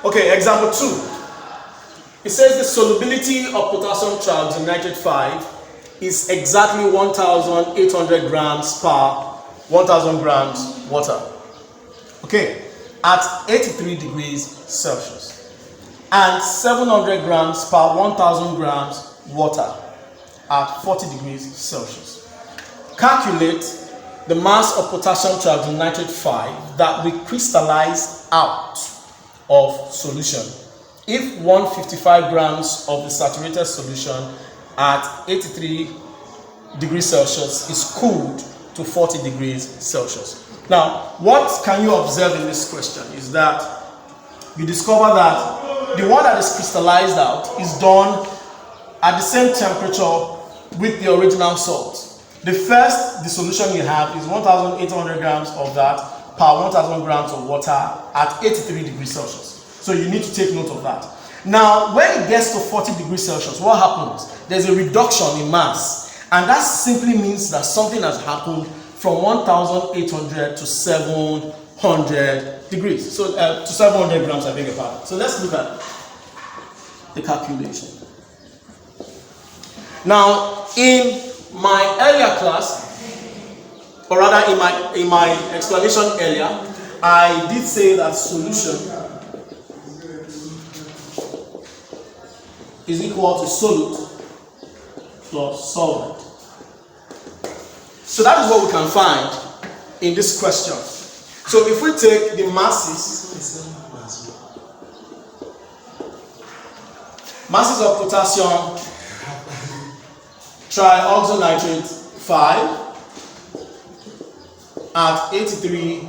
Okay, example 2. It says the solubility of potassium trihydrogenate 5 is exactly 1,800 grams per 1,000 grams water. Okay, at 83 degrees Celsius. And 700 grams per 1,000 grams water at 40 degrees Celsius. Calculate the mass of potassium trihydrogenate 5 that we crystallize out of solution if 155 grams of the saturated solution at 83 degrees Celsius is cooled to 40 degrees Celsius. Now, what can you observe in this question is that you discover that the one that is crystallized out is done at the same temperature with the original salt. The solution you have is 1,800 grams of that per 1,000 grams of water at 83 degrees Celsius. So you need to take note of that. Now, when it gets to 40 degrees Celsius, what happens? There's a reduction in mass. And that simply means that something has happened from 1,800 to 700 degrees. So to 700 grams, I beg your pardon. So let's look at the calculation. Now, in my earlier class, or rather in my explanation earlier, I did say that solution is equal to solute plus solvent. So that is what we can find in this question. So if we take the masses of potassium trihydrogenate 5 at 83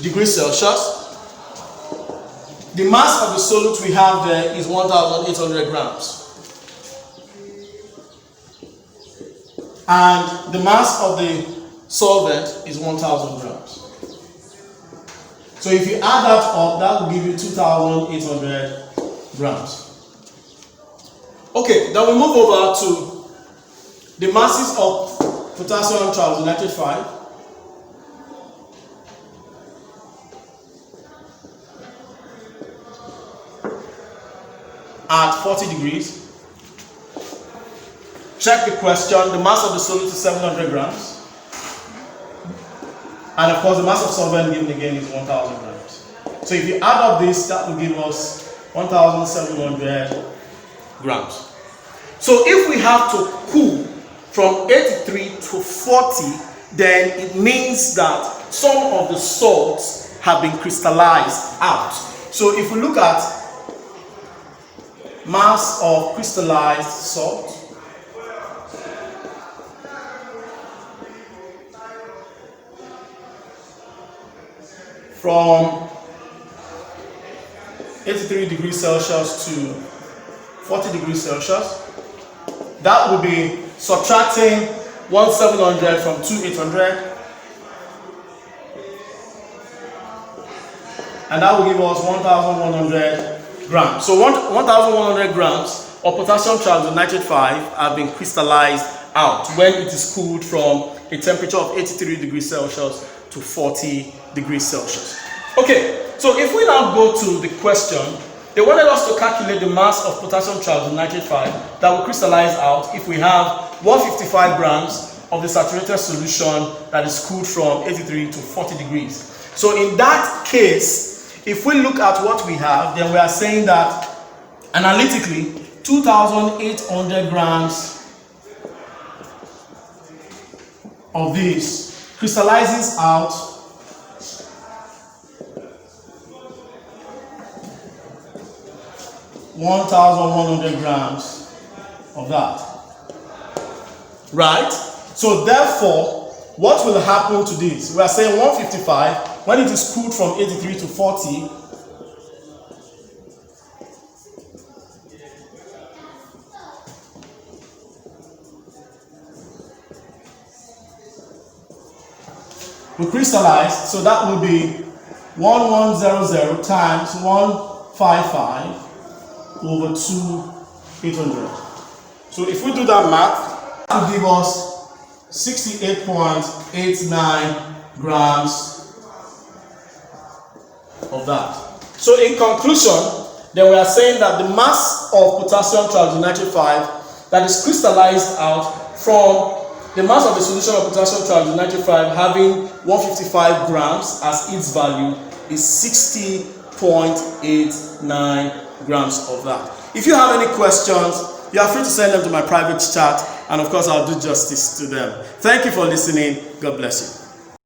degrees Celsius, the mass of the solute we have there is 1,800 grams. And the mass of the solvent is 1,000 grams. So if you add that up, that will give you 2,800 grams. Okay, then we move over to the masses of potassium trihydrogenate 5. At 40 degrees. Check the question. The mass of the solute is 700 grams. And of course, the mass of solvent given again is 1,000 grams. So if you add up this, that will give us 1,700 grams. So if we have to cool from 83 to 40, then it means that some of the salts have been crystallized out. So if we look at mass of crystallized salt, from 83 degrees Celsius to 40 degrees Celsius, that will be subtracting 1,700 from 2,800, and that will give us 1,100 grams. So 1,100 grams of potassium trihydrogenate 5 have been crystallized out when it is cooled from a temperature of 83 degrees Celsius to 40 degrees Celsius. Okay, so if we now go to the question, they wanted us to calculate the mass of potassium trihydrogenate 5 that will crystallize out if we have 155 grams of the saturated solution that is cooled from 83 to 40 degrees. So in that case, if we look at what we have, then we are saying that analytically 2,800 grams of this crystallizes out 1,100 grams of that. Right? So therefore, what will happen to this? We are saying 155, when it is cooled from 83 to 40, we crystallize, so that will be 1100 times 155 over 2,800. So if we do that math, it will give us 68.89 grams of that. So in conclusion, then we are saying that the mass of potassium trihydrogenate that is crystallized out from the mass of the solution of potassium trihydrogenate having 155 grams as its value is 60.89 grams of that. If you have any questions, you are free to send them to my private chat, and of course I'll do justice to them. Thank you for listening. God bless you.